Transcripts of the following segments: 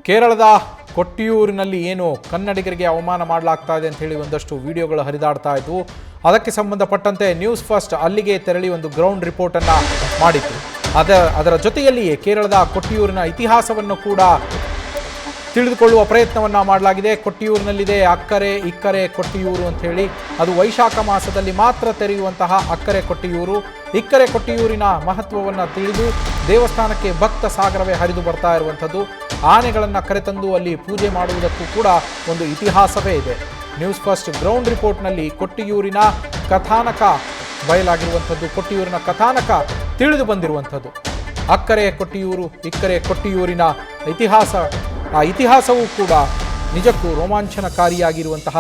ಕೇರಳದ ಕೊಟ್ಟಿಯೂರಿನಲ್ಲಿ ಏನು ಕನ್ನಡಿಗರಿಗೆ ಅವಮಾನ ಮಾಡಲಾಗ್ತಾ ಇದೆ ಅಂತ ಹೇಳಿ ಒಂದಷ್ಟು ವಿಡಿಯೋಗಳು ಹರಿದಾಡ್ತಾ ಇದ್ವು. ಅದಕ್ಕೆ ಸಂಬಂಧಪಟ್ಟಂತೆ ನ್ಯೂಸ್ ಫಸ್ಟ್ ಅಲ್ಲಿಗೆ ತೆರಳಿ ಒಂದು ಗ್ರೌಂಡ್ ರಿಪೋರ್ಟನ್ನು ಮಾಡಿತ್ತು. ಅದರ ಜೊತೆಯಲ್ಲಿಯೇ ಕೇರಳದ ಕೊಟ್ಟಿಯೂರಿನ ಇತಿಹಾಸವನ್ನು ಕೂಡ ತಿಳಿದುಕೊಳ್ಳುವ ಪ್ರಯತ್ನವನ್ನು ಮಾಡಲಾಗಿದೆ. ಕೊಟ್ಟಿಯೂರಿನಲ್ಲಿದೆ ಅಕ್ಕರೆ ಇಕ್ಕರೆ ಕೊಟ್ಟಿಯೂರು ಅಂತ ಹೇಳಿ, ಅದು ವೈಶಾಖ ಮಾಸದಲ್ಲಿ ಮಾತ್ರ ತೆರೆಯುವಂತಹ ಅಕ್ಕರೆ ಕೊಟ್ಟಿಯೂರು. ಇಕ್ಕರೆ ಕೊಟ್ಟಿಯೂರಿನ ಮಹತ್ವವನ್ನು ತಿಳಿದು ದೇವಸ್ಥಾನಕ್ಕೆ ಭಕ್ತ ಸಾಗರವೇ ಹರಿದು ಬರ್ತಾ ಇರುವಂಥದ್ದು. ಆನೆಗಳನ್ನು ಕರೆತಂದು ಅಲ್ಲಿ ಪೂಜೆ ಮಾಡುವುದಕ್ಕೂ ಕೂಡ ಒಂದು ಇತಿಹಾಸವೇ ಇದೆ. ನ್ಯೂಸ್ ಫಸ್ಟ್ ಗ್ರೌಂಡ್ ರಿಪೋರ್ಟ್ನಲ್ಲಿ ಕೊಟ್ಟಿಯೂರಿನ ಕಥಾನಕ ಬಯಲಾಗಿರುವಂಥದ್ದು, ಕೊಟ್ಟಿಯೂರಿನ ಕಥಾನಕ ತಿಳಿದು ಬಂದಿರುವಂಥದ್ದು. ಅಕ್ಕರೆ ಕೊಟ್ಟಿಯೂರು ಇಕ್ಕರೆ ಕೊಟ್ಟಿಯೂರಿನ ಇತಿಹಾಸ, ಆ ಇತಿಹಾಸವೂ ಕೂಡ ನಿಜಕ್ಕೂ ರೋಮಾಂಚನಕಾರಿಯಾಗಿರುವಂತಹ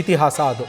ಇತಿಹಾಸ ಅದು.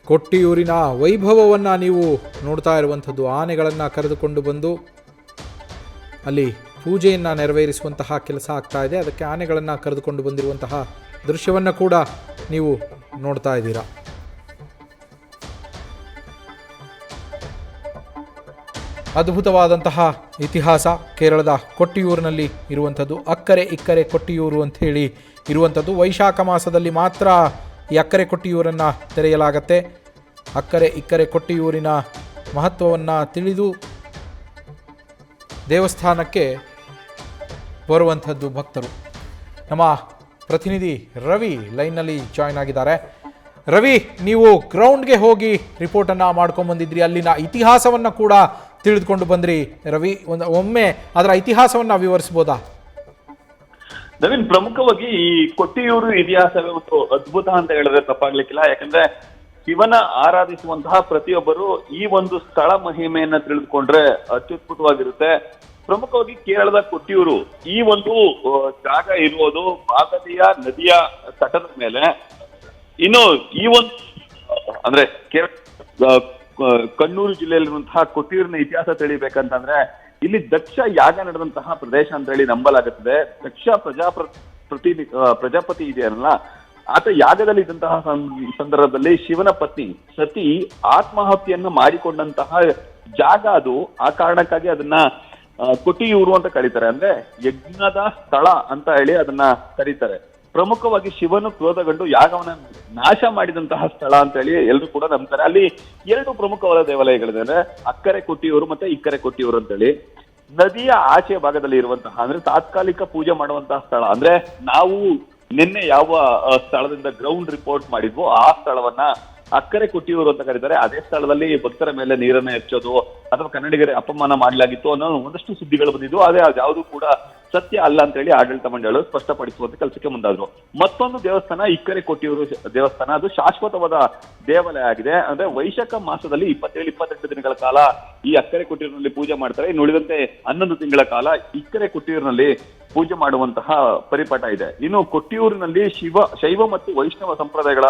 ಕೊಟ್ಟಿಯೂರಿನ ವೈಭವವನ್ನು ನೀವು ನೋಡ್ತಾ ಇರುವಂಥದ್ದು. ಆನೆಗಳನ್ನು ಕರೆದುಕೊಂಡು ಬಂದು ಅಲ್ಲಿ ಪೂಜೆಯನ್ನು ನೆರವೇರಿಸುವಂತಹ ಕೆಲಸ ಆಗ್ತಾ ಇದೆ. ಅದಕ್ಕೆ ಆನೆಗಳನ್ನು ಕರೆದುಕೊಂಡು ಬಂದಿರುವಂತಹ ದೃಶ್ಯವನ್ನು ಕೂಡ ನೀವು ನೋಡ್ತಾ ಇದ್ದೀರಾ. ಅದ್ಭುತವಾದಂತಹ ಇತಿಹಾಸ ಕೇರಳದ ಕೊಟ್ಟಿಯೂರಿನಲ್ಲಿ ಇರುವಂಥದ್ದು. ಅಕ್ಕರೆ ಇಕ್ಕರೆ ಕೊಟ್ಟಿಯೂರು ಅಂತ ಹೇಳಿ ಇರುವಂಥದ್ದು. ವೈಶಾಖ ಮಾಸದಲ್ಲಿ ಮಾತ್ರ ಈ ಅಕ್ಕರೆ ಕೊಟ್ಟಿಯೂರನ್ನು ತೆರೆಯಲಾಗತ್ತೆ. ಅಕ್ಕರೆ ಇಕ್ಕರೆ ಕೊಟ್ಟಿಯೂರಿನ ಮಹತ್ವವನ್ನು ತಿಳಿದು ದೇವಸ್ಥಾನಕ್ಕೆ ಬರುವಂಥದ್ದು ಭಕ್ತರು. ನಮ್ಮ ಪ್ರತಿನಿಧಿ ರವಿ ಲೈನ್ನಲ್ಲಿ ಜಾಯ್ನ್ ಆಗಿದ್ದಾರೆ. ರವಿ, ನೀವು ಗ್ರೌಂಡ್ಗೆ ಹೋಗಿ ರಿಪೋರ್ಟನ್ನು ಮಾಡ್ಕೊಂಡ್ಬಂದಿದ್ರಿ, ಅಲ್ಲಿನ ಇತಿಹಾಸವನ್ನು ಕೂಡ ತಿಳಿದುಕೊಂಡು ಬಂದ್ರಿ. ರವಿ, ಒಮ್ಮೆ ಅದರ ಇತಿಹಾಸವನ್ನು ವಿವರಿಸ್ಬೋದಾ? ನವೀನ್, ಪ್ರಮುಖವಾಗಿ ಈ ಕೊಟ್ಟಿಯೂರು ಇತಿಹಾಸವೇ ಒಂದು ಅದ್ಭುತ ಅಂತ ಹೇಳಿದ್ರೆ ತಪ್ಪಾಗ್ಲಿಕ್ಕಿಲ್ಲ. ಯಾಕಂದ್ರೆ ಶಿವನ ಆರಾಧಿಸುವಂತಹ ಪ್ರತಿಯೊಬ್ಬರು ಈ ಒಂದು ಸ್ಥಳ ಮಹಿಮೆಯನ್ನ ತಿಳಿದುಕೊಂಡ್ರೆ ಅತ್ಯದ್ಭುತವಾಗಿರುತ್ತೆ. ಪ್ರಮುಖವಾಗಿ ಕೇರಳದ ಕೊಟ್ಟಿಯೂರು ಈ ಒಂದು ಜಾಗ ಇರುವುದು ಭಾಗದಿಯ ನದಿಯ ತಟದ ಮೇಲೆ. ಇನ್ನು ಈ ಒಂದು ಅಂದ್ರೆ ಕಣ್ಣೂರು ಜಿಲ್ಲೆಯಲ್ಲಿರುವಂತಹ ಕೊಟ್ಟಿಯೂರಿನ ಇತಿಹಾಸ ತಿಳಿಬೇಕಂತಂದ್ರೆ ಇಲ್ಲಿ ದಕ್ಷ ಯಾಗ ನಡೆದಂತಹ ಪ್ರದೇಶ ಅಂತ ಹೇಳಿ ನಂಬಲಾಗುತ್ತದೆ. ದಕ್ಷ ಪ್ರಜಾಪತಿ ಇದೆಯಲ್ಲ, ಆತ ಯಾಗದಲ್ಲಿ ಇದ್ದಂತಹ ಸಂದರ್ಭದಲ್ಲಿ ಶಿವನ ಪತ್ನಿ ಸತಿ ಆತ್ಮಹತ್ಯೆಯನ್ನು ಮಾಡಿಕೊಂಡಂತಹ ಜಾಗ ಅದು. ಆ ಕಾರಣಕ್ಕಾಗಿ ಅದನ್ನ ಕೊಟ್ಟಿಯೂರು ಅಂತ ಕರೀತಾರೆ. ಅಂದ್ರೆ ಯಜ್ಞದ ಸ್ಥಳ ಅಂತ ಹೇಳಿ ಅದನ್ನ ಕರೀತಾರೆ. ಪ್ರಮುಖವಾಗಿ ಶಿವನು ಕ್ರೋಧಗೊಂಡು ಯಾಗವನ್ನ ನಾಶ ಮಾಡಿದಂತಹ ಸ್ಥಳ ಅಂತ ಹೇಳಿ ಎಲ್ಲರೂ ಕೂಡ ನಂಬ್ತಾರೆ. ಅಲ್ಲಿ ಎರಡು ಪ್ರಮುಖವಾದ ದೇವಾಲಯಗಳಿದೆ, ಅಕ್ಕರೆ ಕೊಟ್ಟಿಯೂರು ಮತ್ತೆ ಇಕ್ಕರೆ ಕೊಟ್ಟಿಯೂರು ಅಂತೇಳಿ. ನದಿಯ ಆಚೆ ಭಾಗದಲ್ಲಿ ಇರುವಂತಹ ಅಂದ್ರೆ ತಾತ್ಕಾಲಿಕ ಪೂಜೆ ಮಾಡುವಂತಹ ಸ್ಥಳ. ಅಂದ್ರೆ ನಾವು ನಿನ್ನೆ ಯಾವ ಸ್ಥಳದಿಂದ ಗ್ರೌಂಡ್ ರಿಪೋರ್ಟ್ ಮಾಡಿದ್ವೋ ಆ ಸ್ಥಳವನ್ನ ಅಕ್ಕರೆ ಕೊಟ್ಟಿಯೂರು ಅಂತ ಕರೀತಾರೆ. ಅದೇ ಸ್ಥಳದಲ್ಲಿ ಭಕ್ತರ ಮೇಲೆ ನೀರನ್ನ ಹೆಚ್ಚೋದು ಅಥವಾ ಕನ್ನಡಿಗರ ಅಪಮಾನ ಮಾಡಲಾಗಿತ್ತು ಅನ್ನೋ ಒಂದಷ್ಟು ಸುದ್ದಿಗಳು ಬಂದಿದ್ವು. ಅದೇ ಯಾವುದು ಕೂಡ ಸತ್ಯ ಅಲ್ಲ ಅಂತ ಹೇಳಿ ಆಡಳಿತ ಮಂಡಳಿಗಳು ಸ್ಪಷ್ಟಪಡಿಸುವಂತ ಕೆಲಸಕ್ಕೆ ಮುಂದಾದ್ರು. ಮತ್ತೊಂದು ದೇವಸ್ಥಾನ ಇಕ್ಕರೆ ಕೊಟ್ಟಿಯೂರು ದೇವಸ್ಥಾನ, ಅದು ಶಾಶ್ವತವಾದ ದೇವಾಲಯ ಆಗಿದೆ. ಅಂದ್ರೆ ವೈಶಾಖ ಮಾಸದಲ್ಲಿ 27-28 ದಿನಗಳ ಕಾಲ ಈ ಅಕ್ಕರೆ ಕೊಟ್ಟಿಯೂರಿನಲ್ಲಿ ಪೂಜೆ ಮಾಡ್ತಾರೆ. ಇನ್ನು ಉಳಿದಂತೆ 11 ತಿಂಗಳ ಕಾಲ ಇಕ್ಕರೆ ಕೊಟ್ಟಿಯೂರಿನಲ್ಲಿ ಪೂಜೆ ಮಾಡುವಂತಹ ಪರಿಪಾಠ ಇದೆ. ಇನ್ನು ಕೊಟ್ಟಿಯೂರಿನಲ್ಲಿ ಶೈವ ಮತ್ತು ವೈಷ್ಣವ ಸಂಪ್ರದಾಯಗಳ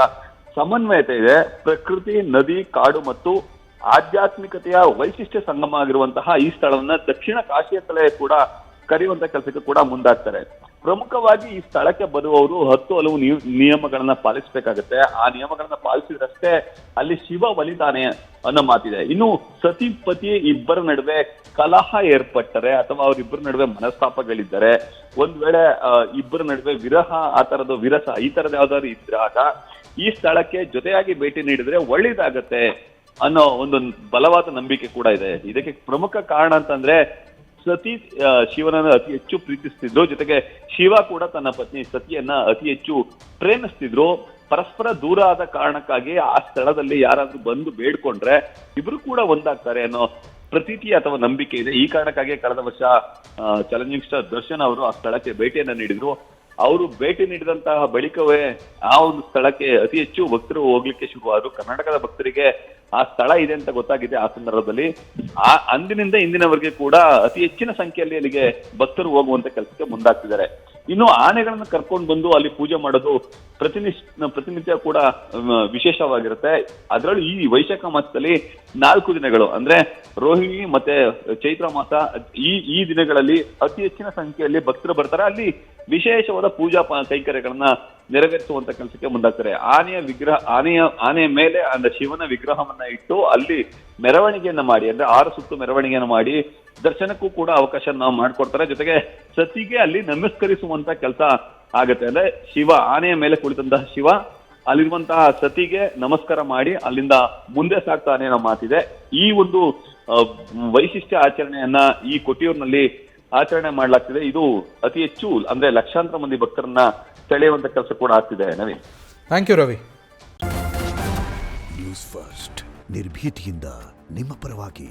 ಸಮನ್ವಯತೆ ಇದೆ. ಪ್ರಕೃತಿ, ನದಿ, ಕಾಡು ಮತ್ತು ಆಧ್ಯಾತ್ಮಿಕತೆಯ ವೈಶಿಷ್ಟ್ಯ ಸಂಗಮ ಆಗಿರುವಂತಹ ಈ ಸ್ಥಳವನ್ನ ದಕ್ಷಿಣ ಕಾಶಿಯ ತಲೆ ಕೂಡ ಕರೆಯುವಂತ ಕೆಲಸಕ್ಕೆ ಕೂಡ ಮುಂದಾಗ್ತಾರೆ. ಪ್ರಮುಖವಾಗಿ ಈ ಸ್ಥಳಕ್ಕೆ ಬರುವವರು 10 ಹಲವು ನಿಯಮಗಳನ್ನ ಪಾಲಿಸಬೇಕಾಗತ್ತೆ. ಆ ನಿಯಮಗಳನ್ನ ಪಾಲಿಸಿದ್ರಷ್ಟೇ ಅಲ್ಲಿ ಶಿವ ಒಲಿತಾನೆ ಅನ್ನೋ ಮಾತಿದೆ. ಇನ್ನು ಸತಿಪತಿ ಇಬ್ಬರ ನಡುವೆ ಕಲಹ ಏರ್ಪಟ್ಟರೆ ಅಥವಾ ಅವರಿಬ್ಬರ ನಡುವೆ ಮನಸ್ತಾಪಗಳಿದ್ದರೆ, ಒಂದ್ ವೇಳೆ ಇಬ್ಬರ ನಡುವೆ ವಿರಹ, ಆ ತರದ ವಿರಸ ಈ ತರದ ಯಾವ್ದಾದ್ರು ಇದ್ರಾಗ ಈ ಸ್ಥಳಕ್ಕೆ ಜೊತೆಯಾಗಿ ಭೇಟಿ ನೀಡಿದ್ರೆ ಒಳ್ಳೇದಾಗತ್ತೆ ಅನ್ನೋ ಒಂದು ಬಲವಾದ ನಂಬಿಕೆ ಕೂಡ ಇದೆ. ಇದಕ್ಕೆ ಪ್ರಮುಖ ಕಾರಣ ಅಂತಂದ್ರೆ ಸತಿ ಶಿವನನ್ನ ಅತಿ ಹೆಚ್ಚು ಪ್ರೀತಿಸ್ತಿದ್ರು, ಜೊತೆಗೆ ಶಿವ ಕೂಡ ತನ್ನ ಪತ್ನಿ ಸತಿಯನ್ನ ಅತಿ ಹೆಚ್ಚು ಪ್ರೇಮಿಸ್ತಿದ್ರು. ಪರಸ್ಪರ ದೂರ ಆದ ಕಾರಣಕ್ಕಾಗಿ ಆ ಸ್ಥಳದಲ್ಲಿ ಯಾರಾದ್ರೂ ಬಂದು ಬೇಡ್ಕೊಂಡ್ರೆ ಇಬ್ರು ಕೂಡ ಒಂದಾಗ್ತಾರೆ ಅನ್ನೋ ಪ್ರತೀತಿ ಅಥವಾ ನಂಬಿಕೆ ಇದೆ. ಈ ಕಾರಣಕ್ಕಾಗಿ ಕಳೆದ ವರ್ಷ ಚಾಲೆಂಜಿಂಗ್ ಸ್ಟಾರ್ ದರ್ಶನ್ ಅವರು ಆ ಸ್ಥಳಕ್ಕೆ ಭೇಟಿಯನ್ನ ನೀಡಿದ್ರು. ಅವರು ಭೇಟಿ ನೀಡಿದಂತಹ ಬಳಿಕವೇ ಆ ಒಂದು ಸ್ಥಳಕ್ಕೆ ಅತಿ ಹೆಚ್ಚು ಭಕ್ತರು ಹೋಗ್ಲಿಕ್ಕೆ ಶುರುವಾದ್ರು. ಕರ್ನಾಟಕದ ಭಕ್ತರಿಗೆ ಆ ಸ್ಥಳ ಇದೆ ಅಂತ ಗೊತ್ತಾಗಿದೆ. ಆ ಸಂದರ್ಭದಲ್ಲಿ ಅಂದಿನಿಂದ ಇಂದಿನವರೆಗೆ ಕೂಡ ಅತಿ ಹೆಚ್ಚಿನ ಸಂಖ್ಯೆಯಲ್ಲಿ ಅಲ್ಲಿಗೆ ಭಕ್ತರು ಹೋಗುವಂತ ಕೆಲಸಕ್ಕೆ ಮುಂದಾಗ್ತಿದ್ದಾರೆ. ಇನ್ನು ಆನೆಗಳನ್ನ ಕರ್ಕೊಂಡು ಬಂದು ಅಲ್ಲಿ ಪೂಜೆ ಮಾಡೋದು ಪ್ರತಿನಿತ್ಯ ಕೂಡ ವಿಶೇಷವಾಗಿರುತ್ತೆ. ಅದರಲ್ಲೂ ಈ ವೈಶಾಖ ಮಾಸದಲ್ಲಿ 4 ದಿನಗಳು ಅಂದ್ರೆ ರೋಹಿಣಿ ಮತ್ತೆ ಚೈತ್ರ ಮಾಸ, ಈ ದಿನಗಳಲ್ಲಿ ಅತಿ ಹೆಚ್ಚಿನ ಸಂಖ್ಯೆಯಲ್ಲಿ ಭಕ್ತರು ಬರ್ತಾರೆ. ಅಲ್ಲಿ ವಿಶೇಷವಾದ ಪೂಜಾ ಕೈಂಕರ್ಯಗಳನ್ನ ನೆರವೇರಿಸುವಂತ ಕೆಲಸಕ್ಕೆ ಮುಂದಾಗ್ತಾರೆ. ಆನೆಯ ಮೇಲೆ ಅಂದ್ರೆ ಶಿವನ ವಿಗ್ರಹವನ್ನ ಇಟ್ಟು ಅಲ್ಲಿ ಮೆರವಣಿಗೆಯನ್ನ ಮಾಡಿ, ಅಂದ್ರೆ 6 ಸುತ್ತು ಮೆರವಣಿಗೆಯನ್ನ ಮಾಡಿ ದರ್ಶನಕ್ಕೂ ಕೂಡ ಅವಕಾಶ ಮಾಡಿಕೊಡ್ತಾರೆ. ಜೊತೆಗೆ ಸತಿಗೆ ಅಲ್ಲಿ ನಮಸ್ಕರಿಸುವಂತ ಕೆಲಸ ಆಗತ್ತೆ. ಅಂದ್ರೆ ಶಿವ ಆನೆಯ ಮೇಲೆ ಕುಳಿತಂತಹ ಶಿವ ಅಲ್ಲಿರುವಂತಹ ಸತಿಗೆ ನಮಸ್ಕಾರ ಮಾಡಿ ಅಲ್ಲಿಂದ ಮುಂದೆ ಸಾಗ್ತಾನೆ ಅನ್ನೋ ಮಾತಿದೆ. ಈ ಒಂದು ವೈಶಿಷ್ಟ್ಯ ಆಚರಣೆಯನ್ನ ಈ ಕೊಟ್ಟಿಯೂರಿನಲ್ಲಿ ಆಚರಣೆ ಮಾಡಲಾಗ್ತಿದೆ. ಇದು ಅತಿ ಹೆಚ್ಚು ಅಂದ್ರೆ ಲಕ್ಷಾಂತರ ಮಂದಿ ಭಕ್ತರನ್ನ ಸೆಳೆಯುವಂತ ಕೆಲಸ ಕೂಡ ಆಗ್ತಿದೆ. Naveen, thank you Ravi. News first ನಿರ್ಭೀತಿಯಿಂದ ನಿಮ್ಮ ಪರವಾಗಿ.